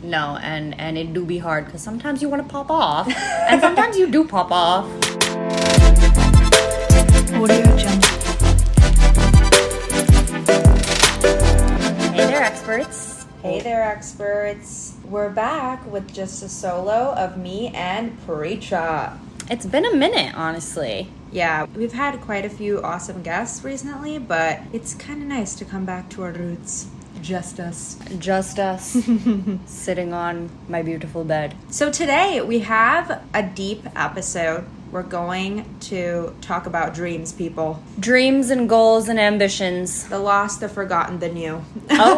No, and it do be hard because sometimes you want to pop off, and sometimes you do pop off. Audio Jungle. Hey there, experts. Hey there, experts. We're back with just a solo of me and Preacha. It's been a minute, honestly. Yeah, we've had quite a few awesome guests recently, but it's kind of nice to come back to our roots. Just us. Just us sitting on my beautiful bed. So today we have a deep episode. We're going to talk about dreams, people. Dreams and goals and ambitions. The lost, the forgotten, the new. Oh,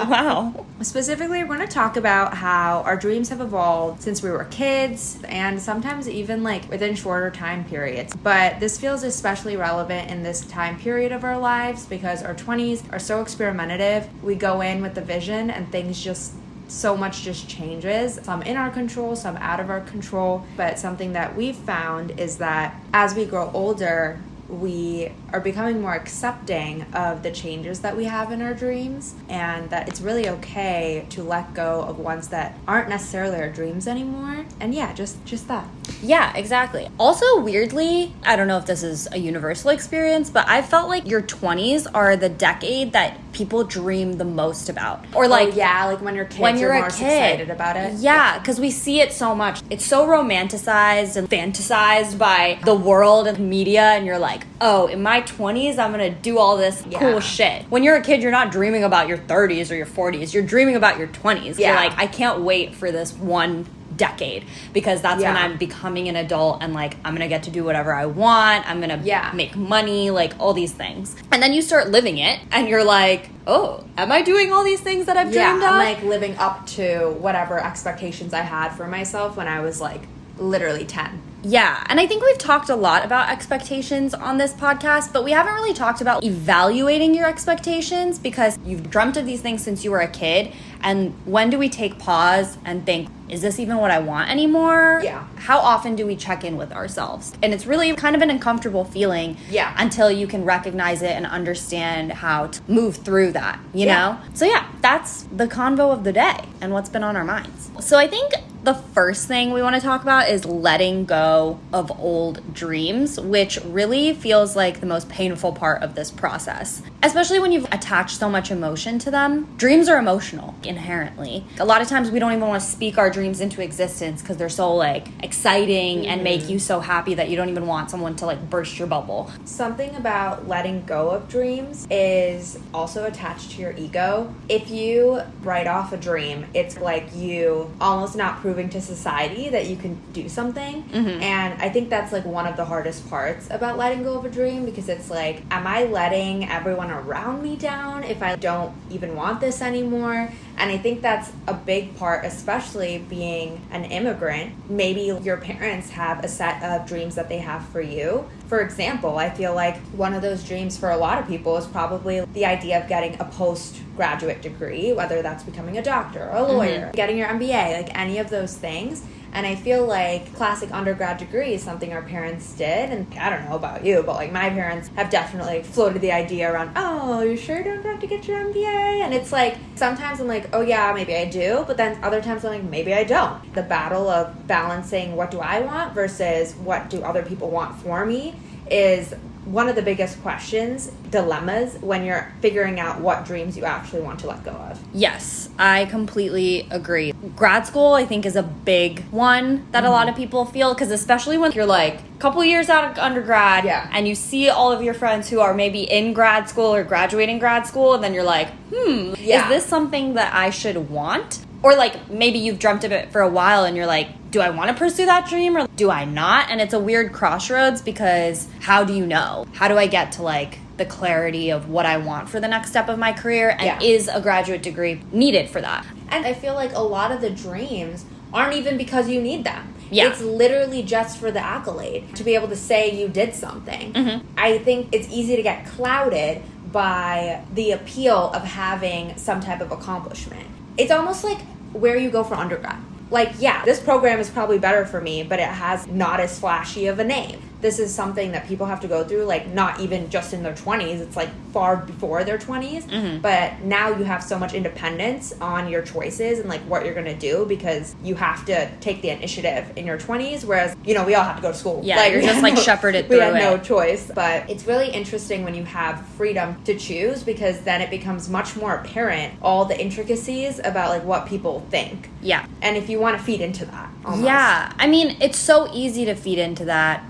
wow. Specifically, we're going to talk about how our dreams have evolved since we were kids and sometimes even like within shorter time periods. But this feels especially relevant in this time period of our lives because our 20s are so experimentative. We go in with the vision and things just so much just changes. Some in our control, some out of our control. But something that we've found is that as we grow older, we are becoming more accepting of the changes that we have in our dreams, and that it's really okay to let go of ones that aren't necessarily our dreams anymore. And yeah, just that. Yeah, exactly. Also, weirdly, I don't know if this is a universal experience, but I felt like your 20s are the decade that people dream the most about. Or like, yeah, like when you're kids, when you're more a kid, excited about it. Yeah, because we see it so much. It's so romanticized and fantasized by the world and media, and you're like, oh, in my 20s, I'm gonna do all this cool shit. When you're a kid, you're not dreaming about your 30s or your 40s. You're dreaming about your 20s. Yeah. You're like, I can't wait for this one decade because that's when I'm becoming an adult and like I'm gonna get to do whatever I want. I'm gonna make money, like all these things. And then you start living it and you're like, oh, am I doing all these things that I've dreamed of? I'm like living up to whatever expectations I had for myself when I was like literally 10. Yeah, and I think we've talked a lot about expectations on this podcast, but we haven't really talked about evaluating your expectations because you've dreamt of these things since you were a kid. And when do we take pause and think, is this even what I want anymore? Yeah. How often do we check in with ourselves? And it's really kind of an uncomfortable feeling until you can recognize it and understand how to move through that, you know? So yeah, that's the convo of the day and what's been on our minds. So I think the first thing we want to talk about is letting go of old dreams, which really feels like the most painful part of this process. Especially when you've attached so much emotion to them. Dreams are emotional inherently. A lot of times we don't even want to speak our dreams into existence because they're so like exciting and make you so happy that you don't even want someone to like burst your bubble. Something about letting go of dreams is also attached to your ego. If you write off a dream, it's like you almost not proving to society that you can do something. And I think that's like one of the hardest parts about letting go of a dream, because it's like, am I letting everyone around me down if I don't even want this anymore? And I think that's a big part, especially being an immigrant. Maybe your parents have a set of dreams that they have for you. For example, I feel like one of those dreams for a lot of people is probably the idea of getting a postgraduate degree, whether that's becoming a doctor or a lawyer, getting your MBA, like any of those things. And I feel like classic undergrad degree is something our parents did. And I don't know about you, but like my parents have definitely floated the idea around, oh, you sure don't have to get your MBA? And it's like, sometimes I'm like, oh yeah, maybe I do. But then other times I'm like, maybe I don't. The battle of balancing what do I want versus what do other people want for me is one of the biggest questions, dilemmas, when you're figuring out what dreams you actually want to let go of. Yes, I completely agree. Grad school, I think, is a big one that a lot of people feel, because especially when you're like a couple years out of undergrad and you see all of your friends who are maybe in grad school or graduating grad school, and then you're like, is this something that I should want? Or like maybe you've dreamt of it for a while and you're like, do I want to pursue that dream or do I not? And it's a weird crossroads because how do you know? How do I get to like the clarity of what I want for the next step of my career? And is a graduate degree needed for that? And I feel like a lot of the dreams aren't even because you need them. Yeah. It's literally just for the accolade, to be able to say you did something. I think it's easy to get clouded by the appeal of having some type of accomplishment. It's almost like where you go for undergrad. Like, yeah, this program is probably better for me, but it has not as flashy of a name. this is something that people have to go through, like, not even just in their 20s. It's, like, far before their 20s. But now you have so much independence on your choices and, like, what you're going to do because you have to take the initiative in your 20s, whereas, you know, we all have to go to school. Yeah, like, you're just, like, shepherded through it. We have no choice. But it's really interesting when you have freedom to choose because then it becomes much more apparent all the intricacies about, like, what people think. Yeah. And if you want to feed into that, almost. Yeah. I mean, it's so easy to feed into that.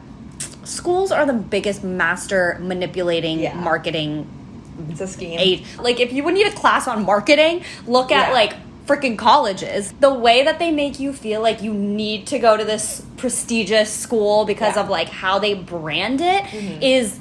Schools are the biggest master manipulating marketing. It's a scheme. Aid. Like, if you would need a class on marketing, look at, like, freaking colleges. The way that they make you feel like you need to go to this prestigious school because of, like, how they brand it is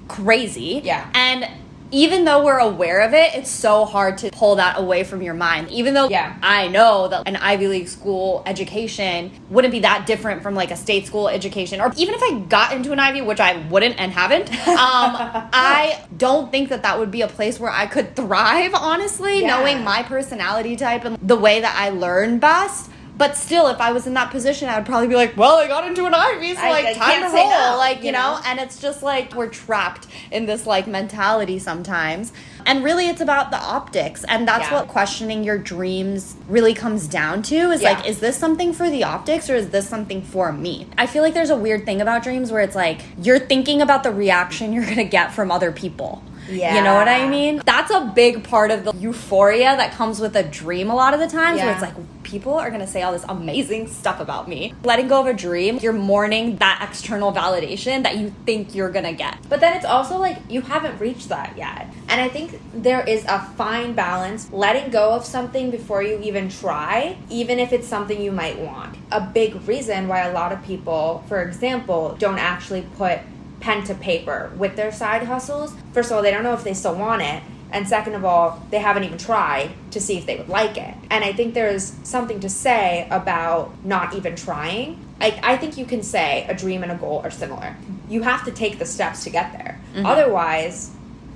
crazy. Yeah. And even though we're aware of it, it's so hard to pull that away from your mind. Even though I know that an Ivy League school education wouldn't be that different from, like, a state school education. Or even if I got into an Ivy, which I wouldn't and haven't, I don't think that that would be a place where I could thrive, honestly, knowing my personality type and the way that I learn best. But still, if I was in that position, I would probably be like, well, I got into an Ivy, so, like, time to roll. No, like, you know? And it's just, like, we're trapped in this, like, mentality sometimes. And really, it's about the optics. And that's what questioning your dreams really comes down to is, like, is this something for the optics or is this something for me? I feel like there's a weird thing about dreams where it's, like, you're thinking about the reaction you're going to get from other people. Yeah. You know what I mean? That's a big part of the euphoria that comes with a dream a lot of the times where it's like, people are going to say all this amazing stuff about me. Letting go of a dream, you're mourning that external validation that you think you're going to get. But then it's also like you haven't reached that yet. And I think there is a fine balance letting go of something before you even try, even if it's something you might want. A big reason why a lot of people, for example, don't actually put pen to paper with their side hustles. First of all, they don't know if they still want it. And second of all, they haven't even tried to see if they would like it. And I think there's something to say about not even trying. I think you can say a dream and a goal are similar. You have to take the steps to get there. Otherwise,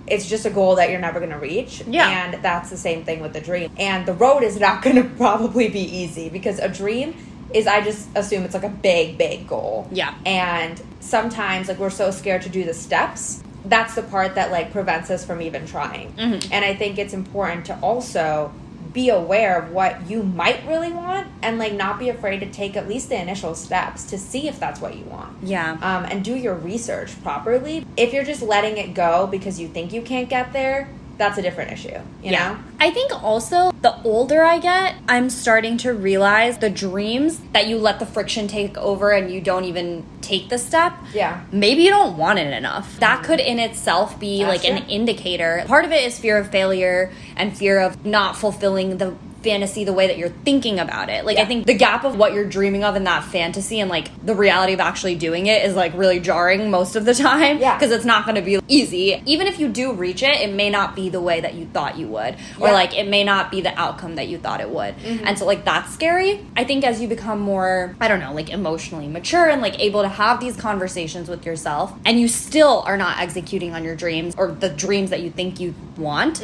it's just a goal that you're never going to reach. And that's the same thing with the dream. And the road is not going to probably be easy because a dream is, I just assume it's like a big, big goal. Yeah. And sometimes, like, we're so scared to do the steps. That's the part that, like, prevents us from even trying. And I think it's important to also be aware of what you might really want and, like, not be afraid to take at least the initial steps to see if that's what you want. Yeah. And do your research properly. If you're just letting it go because you think you can't get there, that's a different issue, you know? I think also the older I get, I'm starting to realize the dreams that you let the friction take over and you don't even take the step. Yeah. Maybe you don't want it enough. That could in itself be like an indicator. Part of it is fear of failure and fear of not fulfilling the fantasy the way that you're thinking about it. Like, I think the gap of what you're dreaming of in that fantasy and, like, the reality of actually doing it is, like, really jarring most of the time. Yeah. Because it's not going to be easy. Even if you do reach it, it may not be the way that you thought you would. Or, like, it may not be the outcome that you thought it would. And so, like, that's scary. I think as you become more, I don't know, like, emotionally mature and, like, able to have these conversations with yourself and you still are not executing on your dreams or the dreams that you think you want,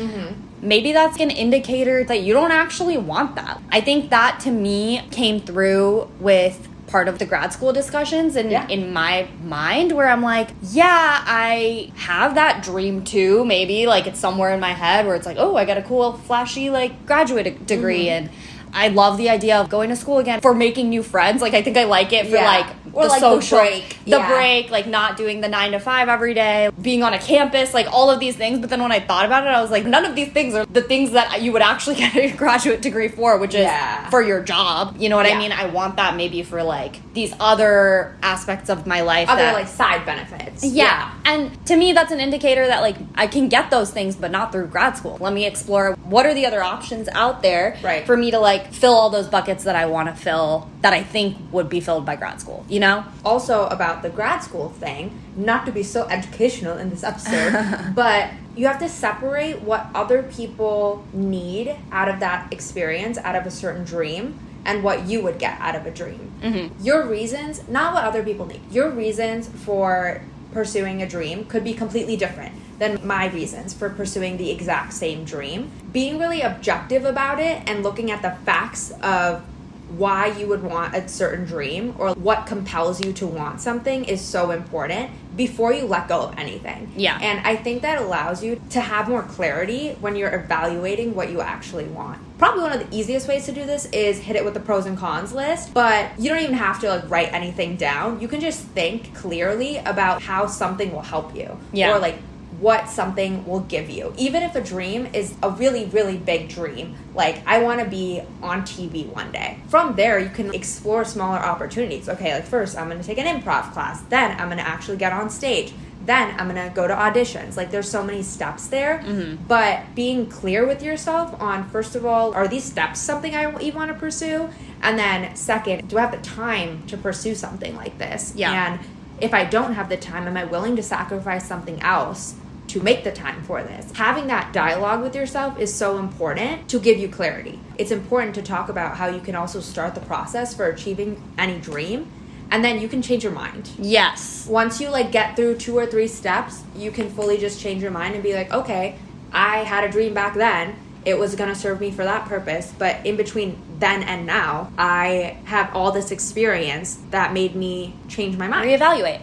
maybe that's an indicator that you don't actually want that. I think that, to me, came through with part of the grad school discussions and in my mind where I'm like, yeah, I have that dream too. Maybe, like, it's somewhere in my head where it's like, oh, I got a cool, flashy, like, graduate degree and I love the idea of going to school again for making new friends. Like, I think I like it for, like, or the like social, the break, like, not doing the 9 to 5 every day, being on a campus, like, all of these things. But then when I thought about it, I was like, none of these things are the things that you would actually get a graduate degree for, which is for your job. You know what I mean? I want that maybe for, like, these other aspects of my life. Other, like, side benefits. Yeah. And to me, that's an indicator that, like, I can get those things, but not through grad school. Let me explore what are the other options out there for me to, like, fill all those buckets that I want to fill that I think would be filled by grad school, you know? Also about the grad school thing, not to be so educational in this episode, but you have to separate what other people need out of that experience, out of a certain dream, and what you would get out of a dream. Your reasons, not what other people need. Your reasons for pursuing a dream could be completely different than my reasons for pursuing the exact same dream. Being really objective about it and looking at the facts of why you would want a certain dream or what compels you to want something is so important before you let go of anything. Yeah. And I think that allows you to have more clarity when you're evaluating what you actually want. Probably one of the easiest ways to do this is hit it with the pros and cons list, but you don't even have to like write anything down. You can just think clearly about how something will help you. Yeah. Or like what something will give you. Even if a dream is a really, really big dream, like I want to be on TV one day. From there, you can explore smaller opportunities. Okay, like first I'm going to take an improv class. Then I'm going to actually get on stage. Then I'm going to go to auditions. Like there's so many steps there. Mm-hmm. But being clear with yourself on, first of all, are these steps something I even want to pursue? And then second, do I have the time to pursue something like this? Yeah. And if I don't have the time, am I willing to sacrifice something else to make the time for this? Having that dialogue with yourself is so important to give you clarity. It's important to talk about how you can also start the process for achieving any dream, and then you can change your mind. Yes. Once you like get through 2 or 3 steps, you can fully just change your mind and be like, okay, I had a dream back then. It was going to serve me for that purpose, but in between then and now, I have all this experience that made me change my mind. Reevaluate.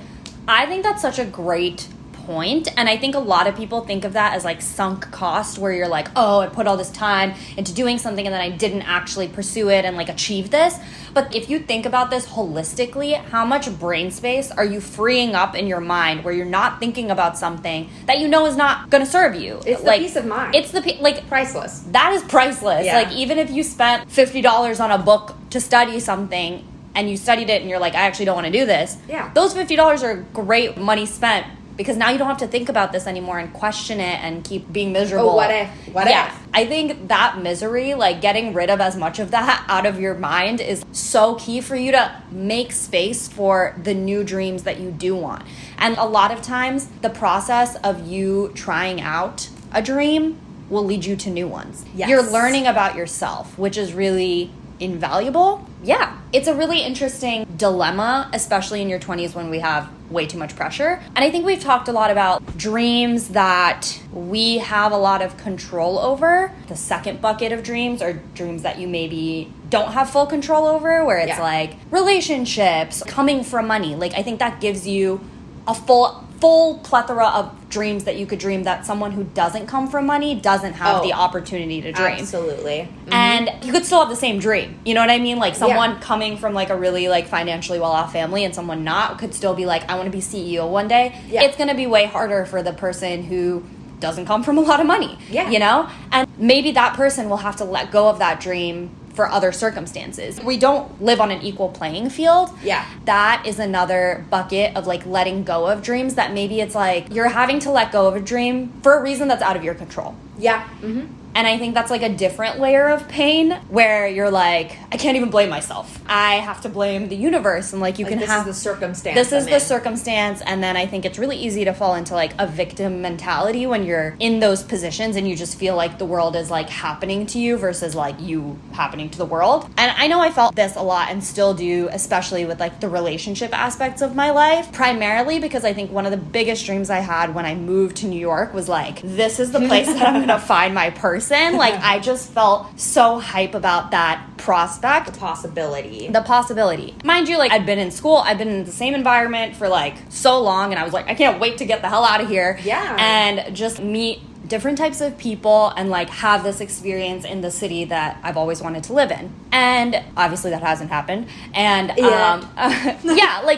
I think that's such a great point, and I think a lot of people think of that as like sunk cost, where you're like, oh, I put all this time into doing something and then I didn't actually pursue it and like achieve this. But if you think about this holistically, how much brain space are you freeing up in your mind where you're not thinking about something that you know is not going to serve you? It's like, the peace of mind. It's the like priceless. That is priceless. Yeah. Like even if you spent $50 on a book to study something and you studied it and you're like, I actually don't want to do this. Yeah. Those $50 are great money spent, because now you don't have to think about this anymore and question it and keep being miserable. Oh, what if? What if? I think that misery, like getting rid of as much of that out of your mind is so key for you to make space for the new dreams that you do want. And a lot of times the process of you trying out a dream will lead you to new ones. Yes. You're learning about yourself, which is really invaluable. Yeah, it's a really interesting dilemma, especially in your 20s when we have way too much pressure. And I think we've talked a lot about dreams that we have a lot of control over. The second bucket of dreams are dreams that you maybe don't have full control over, where it's like relationships, coming from money. Like I think that gives you a full plethora of dreams that you could dream that someone who doesn't come from money doesn't have the opportunity to dream. Absolutely. Mm-hmm. And you could still have the same dream. You know what I mean? Like someone coming from like a really like financially well-off family and someone not could still be like, I want to be CEO one day. Yeah. It's going to be way harder for the person who doesn't come from a lot of money. Yeah. You know? And maybe that person will have to let go of that dream for other circumstances. We don't live on an equal playing field. Yeah. That is another bucket of like letting go of dreams, that maybe it's like you're having to let go of a dream for a reason that's out of your control. Yeah. Mm-hmm. And I think that's like a different layer of pain, where you're like, I can't even blame myself. I have to blame the universe. And like you like can have this is the circumstance. This is the circumstance. And then I think it's really easy to fall into like a victim mentality when you're in those positions and you just feel like the world is like happening to you versus like you happening to the world. And I know I felt this a lot and still do, especially with like the relationship aspects of my life, primarily because I think one of the biggest dreams I had when I moved to New York was like, this is the place that I'm going to find my person. Like I just felt so hype about that prospect. The possibility. Mind you, like I'd been in school, I've been in the same environment for like so long, and I was like, I can't wait to get the hell out of here. Yeah. And just meet different types of people and like have this experience in the city that I've always wanted to live in. And obviously that hasn't happened. And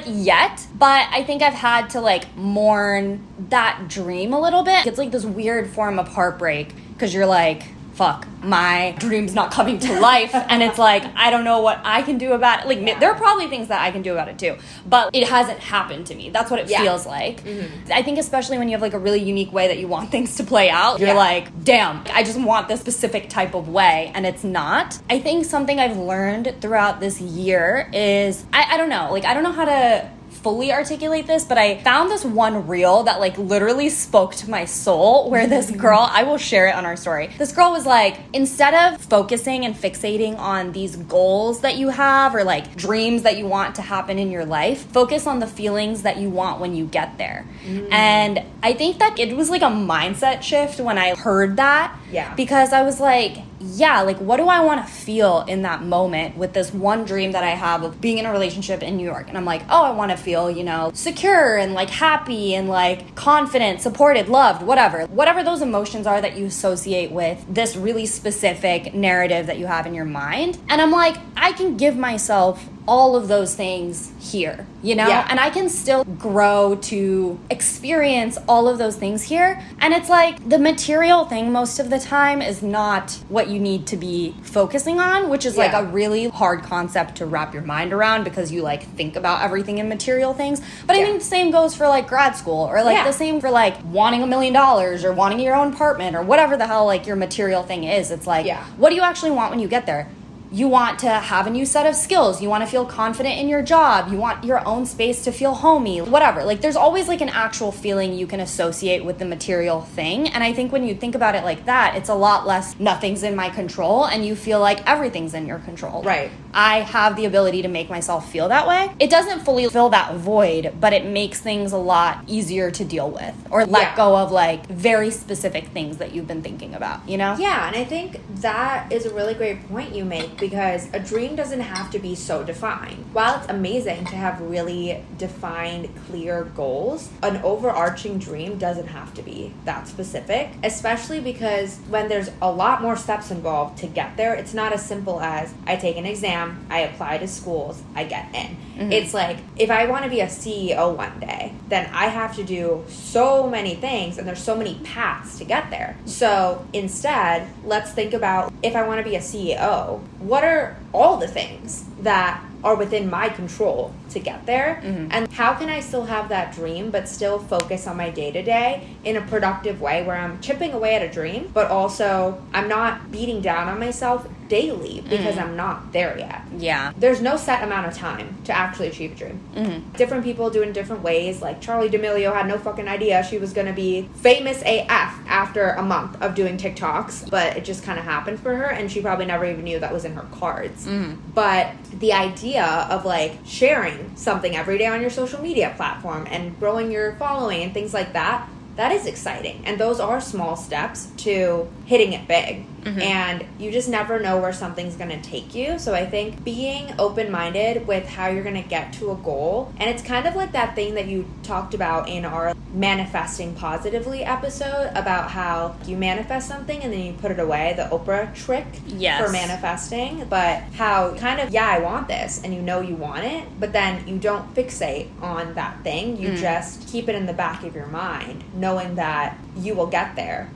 yet. But I think I've had to like mourn that dream a little bit. It's like this weird form of heartbreak, because you're like, fuck, my dream's not coming to life. And it's like, I don't know what I can do about it. Like, there are probably things that I can do about it too, but it hasn't happened to me. That's what it feels like. Mm-hmm. I think especially when you have like a really unique way that you want things to play out, you're like, damn, I just want this specific type of way, and it's not. I think something I've learned throughout this year is, I don't know, like I don't know how to fully articulate this, but I found this one reel that like literally spoke to my soul, where this girl, I will share it on our story. This girl was like, instead of focusing and fixating on these goals that you have or like dreams that you want to happen in your life, focus on the feelings that you want when you get there. And I think that it was like a mindset shift when I heard that. Yeah. Because I was like, yeah, like what do I want to feel in that moment with this one dream that I have of being in a relationship in New York? And I'm like, oh, I want to feel, you know, secure and like happy and like confident, supported, loved, whatever those emotions are that you associate with this really specific narrative that you have in your mind. And I'm like, I can give myself all of those things here, you know? Yeah. And I can still grow to experience all of those things here. And it's like the material thing most of the time is not what you need to be focusing on, which is like a really hard concept to wrap your mind around because you like think about everything in material things. But I think the same goes for like grad school or like the same for like wanting $1 million or wanting your own apartment or whatever the hell like your material thing is. It's like, what do you actually want when you get there? You want to have a new set of skills. You want to feel confident in your job. You want your own space to feel homey, whatever. Like there's always like an actual feeling you can associate with the material thing. And I think when you think about it like that, it's a lot less nothing's in my control and you feel like everything's in your control. Right. I have the ability to make myself feel that way. It doesn't fully fill that void, but it makes things a lot easier to deal with or let go of like very specific things that you've been thinking about, you know? Yeah, and I think that is a really great point you make because a dream doesn't have to be so defined. While it's amazing to have really defined, clear goals, an overarching dream doesn't have to be that specific, especially because when there's a lot more steps involved to get there, it's not as simple as I take an exam, I apply to schools, I get in. Mm-hmm. It's like, if I want to be a CEO one day, then I have to do so many things and there's so many paths to get there. So instead, let's think about if I want to be a CEO, what are all the things that are within my control to get there? Mm-hmm. And how can I still have that dream but still focus on my day-to-day in a productive way where I'm chipping away at a dream, but also I'm not beating down on myself daily because I'm not there yet. Yeah. There's no set amount of time to actually achieve a dream. Mm-hmm. Different people do it in different ways. Like Charli D'Amelio had no fucking idea she was going to be famous AF after a month of doing TikToks, but it just kind of happened for her and she probably never even knew that was in her cards. Mm-hmm. But the idea of like sharing something every day on your social media platform and growing your following and things like that, that is exciting. And those are small steps to hitting it big. Mm-hmm. And you just never know where something's going to take you. So I think being open-minded with how you're going to get to a goal, and it's kind of like that thing that you talked about in our manifesting positively episode about how you manifest something and then you put it away, the Oprah trick for manifesting, but how kind of, I want this, and you know you want it, but then you don't fixate on that thing. You just keep it in the back of your mind, knowing that you will get there,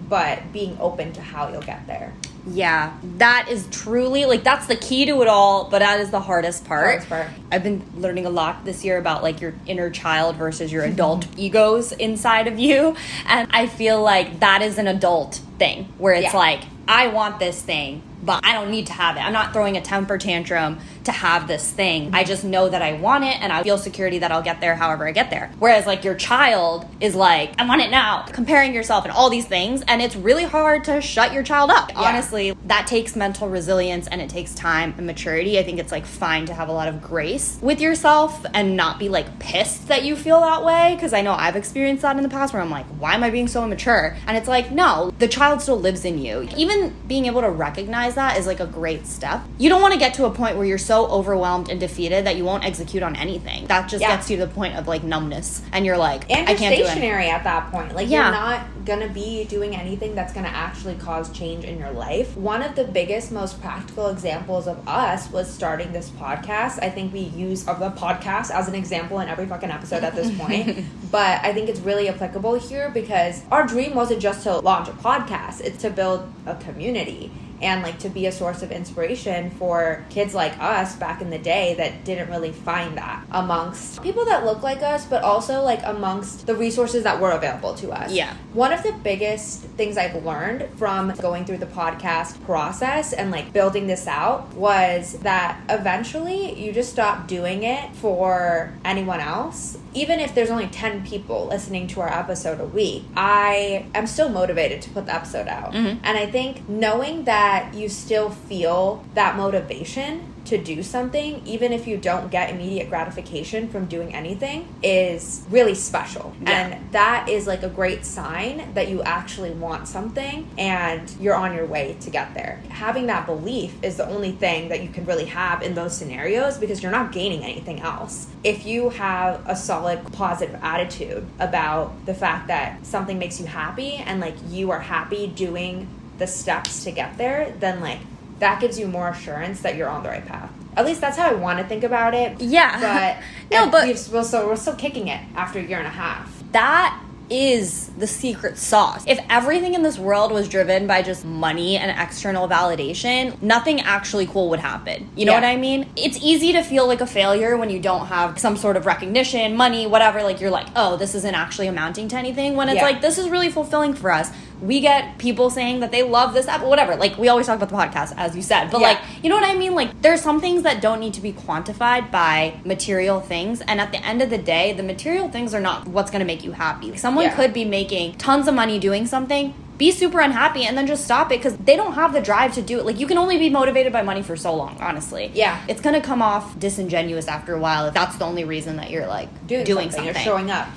but being open to how you'll get there. Yeah, that is truly, like, that's the key to it all, but that is the hardest part. I've been learning a lot this year about, like, your inner child versus your adult egos inside of you, and I feel like that is an adult thing, where it's like, I want this thing, but I don't need to have it. I'm not throwing a temper tantrum to have this thing. I just know that I want it, and I feel security that I'll get there however I get there. Whereas, like, your child is like, I want it now, comparing yourself and all these things, and it's really hard to shut your child up. Yeah. Honestly, that takes mental resilience, and it takes time and maturity. I think it's, like, fine to have a lot of grace with yourself and not be, like, pissed that you feel that way, because I know I've experienced that in the past where I'm like, why am I being so immature? And it's like, no, the child still lives in you. Even being able to recognize that is, like, a great step. You don't want to get to a point where you're so overwhelmed and defeated that you won't execute on anything. That just gets you to the point of, like, numbness, and you're like, and I can't do it. And you're stationary at that point. Like, you're not gonna be doing anything that's gonna actually cause change in your life. One of the biggest, most practical examples of us was starting this podcast. I think we use the podcast as an example in every fucking episode at this point. But I think it's really applicable here because our dream wasn't just to launch a podcast. It's to build a community and, like, to be a source of inspiration for kids like us back in the day that didn't really find that amongst people that look like us, but also, like, amongst the resources that were available to us. Yeah. One of the biggest things I've learned from going through the podcast process and, like, building this out was that eventually you just stop doing it for anyone else even if there's only 10 people listening to our episode a week, I am still motivated to put the episode out. And I think knowing that you still feel that motivation to do something, even if you don't get immediate gratification from doing anything, is really special. And that is like a great sign that you actually want something and you're on your way to get there. Having that belief is the only thing that you can really have in those scenarios, because you're not gaining anything else. If you have a solid positive attitude about the fact that something makes you happy and like you are happy doing the steps to get there, then like that gives you more assurance that you're on the right path. At least that's how I want to think about it. Yeah. But we're still kicking it after a year and a half. That is the secret sauce. If everything in this world was driven by just money and external validation, nothing actually cool would happen. You know what I mean? It's easy to feel like a failure when you don't have some sort of recognition, money, whatever. Like you're like, oh, this isn't actually amounting to anything. When it's like, this is really fulfilling for us. We get people saying that they love this app, whatever. Like, we always talk about the podcast, as you said. But, like, you know what I mean? Like, there's some things that don't need to be quantified by material things. And at the end of the day, the material things are not what's going to make you happy. Someone could be making tons of money doing something, be super unhappy, and then just stop it because they don't have the drive to do it. Like, you can only be motivated by money for so long, honestly. Yeah. It's going to come off disingenuous after a while if that's the only reason that you're, like, doing something. You're showing up,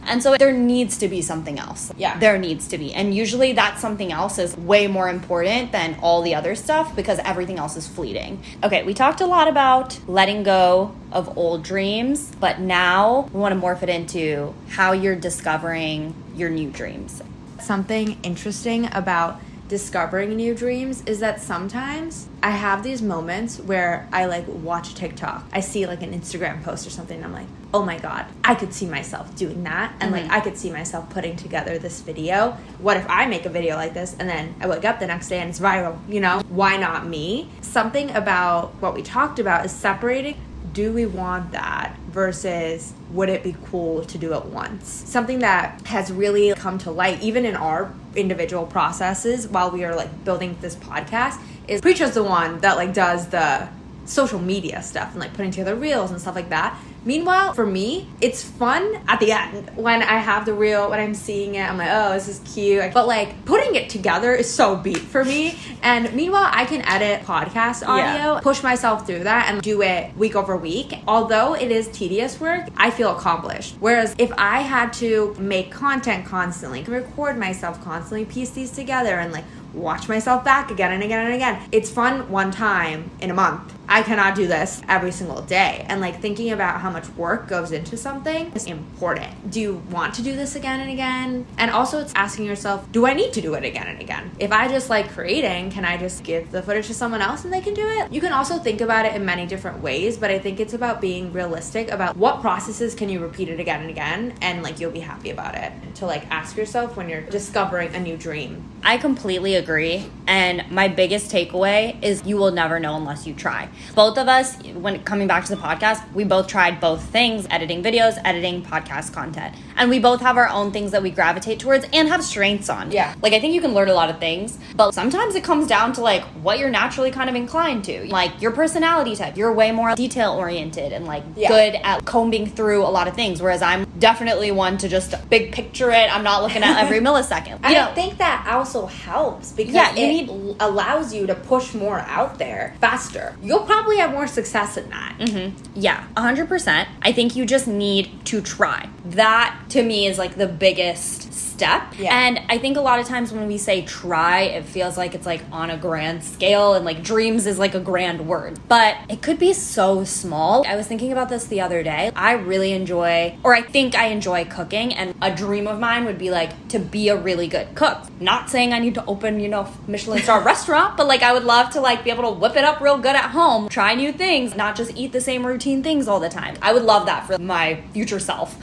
And so there needs to be something else. Yeah. There needs to be. And usually that something else is way more important than all the other stuff because everything else is fleeting. Okay, we talked a lot about letting go of old dreams, but now we want to morph it into how you're discovering your new dreams. Something interesting about discovering new dreams is that sometimes I have these moments where I like watch TikTok. I see like an Instagram post or something and I'm like, oh my God, I could see myself doing that. And like, I could see myself putting together this video. What if I make a video like this and then I wake up the next day and it's viral, you know? Why not me? Something about what we talked about is separating, do we want that versus would it be cool to do it once? Something that has really come to light, even in our individual processes while we are like building this podcast, is Preacha's the one that like does the social media stuff and like putting together reels and stuff like that. Meanwhile, for me, it's fun at the end when I have the reel, when I'm seeing it, I'm like, oh, this is cute. But like putting it together is so beat for me. And meanwhile, I can edit podcast audio, push myself through that and do it week over week. Although it is tedious work, I feel accomplished. Whereas if I had to make content constantly, record myself constantly, piece these together and like watch myself back again and again and again. It's fun one time in a month. I cannot do this every single day. And like thinking about how much work goes into something is important. Do you want to do this again and again? And also it's asking yourself, do I need to do it again and again? If I just like creating, can I just give the footage to someone else and they can do it? You can also think about it in many different ways, but I think it's about being realistic about what processes can you repeat it again and again and like you'll be happy about it. To like ask yourself when you're discovering a new dream. I completely agree. And my biggest takeaway is you will never know unless you try. Both of us, when coming back to the podcast, we both tried both things, editing videos, editing podcast content. And we both have our own things that we gravitate towards and have strengths on. Yeah. Like I think you can learn a lot of things, but sometimes it comes down to like what you're naturally kind of inclined to. Like your personality type, you're way more detail oriented and like good at combing through a lot of things. Whereas I'm definitely one to just big picture it. I'm not looking at every millisecond. I think that also helps because it allows you to push more out there faster. You'll probably have more success in that. Yeah, 100%. I think you just need to try. That to me is like the biggest step. And I think a lot of times when we say try, it feels like it's like on a grand scale and like dreams is like a grand word, but it could be so small. I was thinking about this the other day. I really enjoy, or I think I enjoy cooking, and a dream of mine would be like to be a really good cook. Not saying I need to open, you know, Michelin star restaurant, but like I would love to like be able to whip it up real good at home, try new things, not just eat the same routine things all the time. I would love that for my future self.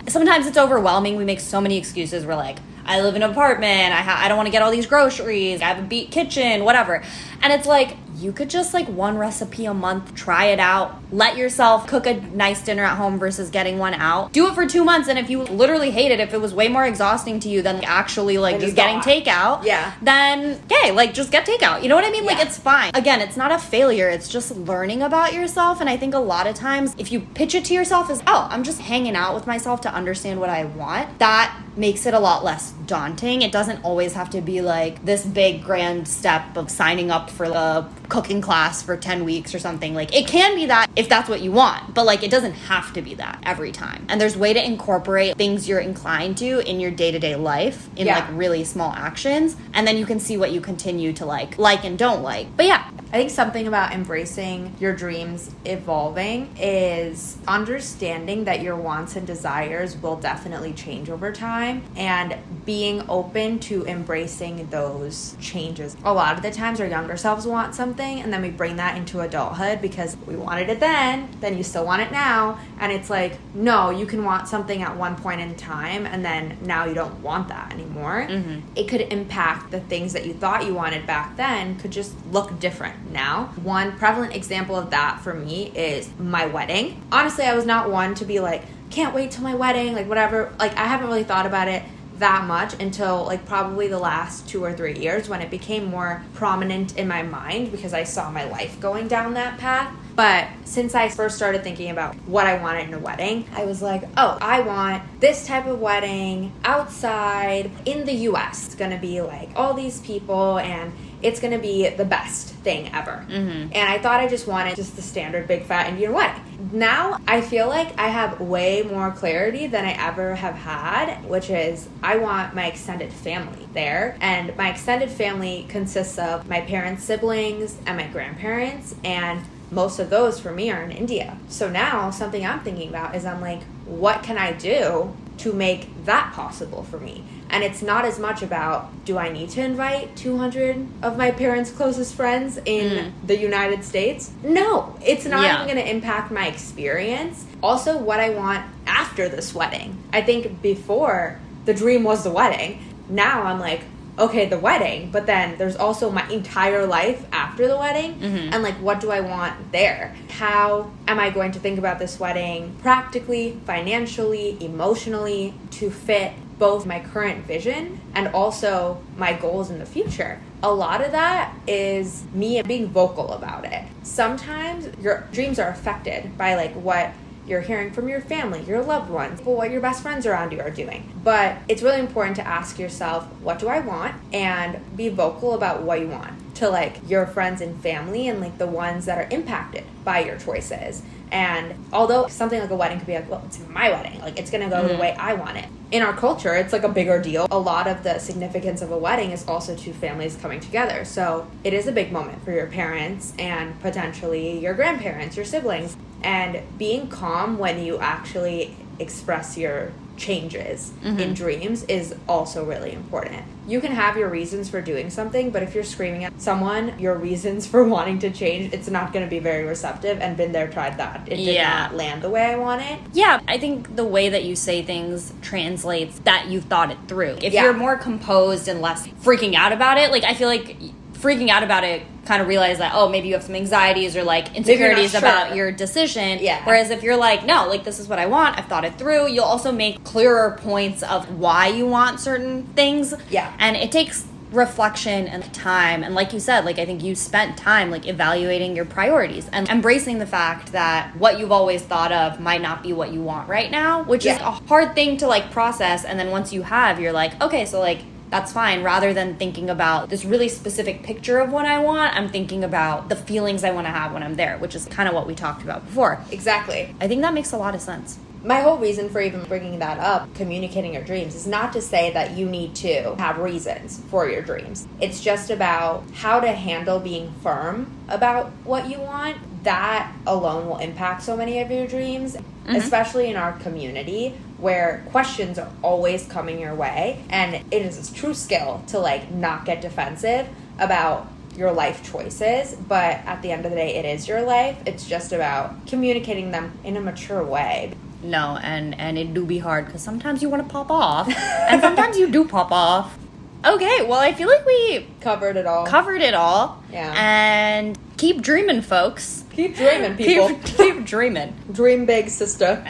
Sometimes it's overwhelming. We make so many excuses. We're like, I live in an apartment, I don't want to get all these groceries, I have a beat kitchen, whatever. And it's like, you could just like one recipe a month, try it out, let yourself cook a nice dinner at home versus getting one out. Do it for 2 months, and if you literally hate it, if it was way more exhausting to you than like, actually like just getting takeout, then okay, like just get takeout. You know what I mean? Like it's fine. Again, it's not a failure. It's just learning about yourself. And I think a lot of times if you pitch it to yourself as, oh, I'm just hanging out with myself to understand what I want, that makes it a lot less daunting. It doesn't always have to be like this big grand step of signing up for a cooking class for 10 weeks or something. Like it can be that if that's what you want, but like it doesn't have to be that every time. And there's way to incorporate things you're inclined to in your day-to-day life in like really small actions, and then you can see what you continue to like and don't like. But yeah, I think something about embracing your dreams evolving is understanding that your wants and desires will definitely change over time, and being open to embracing those changes. A lot of the times our younger selves want something, and then we bring that into adulthood because we wanted it then you still want it now. And it's like, no, you can want something at one point in time, and then now you don't want that anymore. It could impact the things that you thought you wanted back then could just look different now. One prevalent example of that for me is my wedding. Honestly, I was not one to be like, can't wait till my wedding, like whatever. Like I haven't really thought about it that much until like probably the last 2 or 3 years when it became more prominent in my mind because I saw my life going down that path. But since I first started thinking about what I wanted in a wedding, I was like, oh, I want this type of wedding outside in the US. It's gonna be like all these people and it's gonna be the best thing ever. And I thought I just wanted just the standard big fat Indian wedding. Now I feel like I have way more clarity than I ever have had, which is I want my extended family there. And my extended family consists of my parents' siblings and my grandparents, and most of those for me are in India. So now something I'm thinking about is I'm like, what can I do to make that possible for me? And it's not as much about, do I need to invite 200 of my parents' closest friends in the United States? No, it's not even going to impact my experience. Also, what I want after this wedding. I think before, the dream was the wedding. Now I'm like, okay, the wedding, but then there's also my entire life after the wedding, and like, what do I want there? How am I going to think about this wedding practically, financially, emotionally, to fit both my current vision and also my goals in the future? A lot of that is me being vocal about it. Sometimes your dreams are affected by like what you're hearing from your family, your loved ones, what your best friends around you are doing. But it's really important to ask yourself, what do I want? And be vocal about what you want to like your friends and family and like the ones that are impacted by your choices. And although something like a wedding could be like, well, it's my wedding, like it's gonna go the way I want it. In our culture, it's like a bigger deal. A lot of the significance of a wedding is also two families coming together. So it is a big moment for your parents and potentially your grandparents, your siblings. And being calm when you actually express your changes in dreams is also really important. You can have your reasons for doing something, but if you're screaming at someone your reasons for wanting to change, it's not going to be very receptive. And been there, tried that. It did not land the way I want it. Yeah, I think the way that you say things translates that you've thought it through. If you're more composed and less freaking out about it, like I feel like freaking out about it kind of realize that, oh, maybe you have some anxieties or like insecurities about your decision. Whereas if you're like, no, like this is what I want, I've thought it through, you'll also make clearer points of why you want certain things. And it takes reflection and time. And like you said, like I think you spent time like evaluating your priorities and embracing the fact that what you've always thought of might not be what you want right now, which is a hard thing to like process. And then once you have, you're like, okay, so like that's fine. Rather than thinking about this really specific picture of what I want, I'm thinking about the feelings I want to have when I'm there, which is kind of what we talked about before. Exactly. I think that makes a lot of sense. My whole reason for even bringing that up, communicating your dreams, is not to say that you need to have reasons for your dreams. It's just about how to handle being firm about what you want. That alone will impact so many of your dreams, especially in our community where questions are always coming your way. And it is a true skill to like not get defensive about your life choices, but at the end of the day, it is your life. It's just about communicating them in a mature way. No, and it do be hard because sometimes you want to pop off, and sometimes you do pop off. Okay, well, I feel like we covered it all. Yeah. And keep dreaming, folks. Keep dreaming, people. Keep dreaming. Dream big, sister.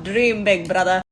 Dream big, brother.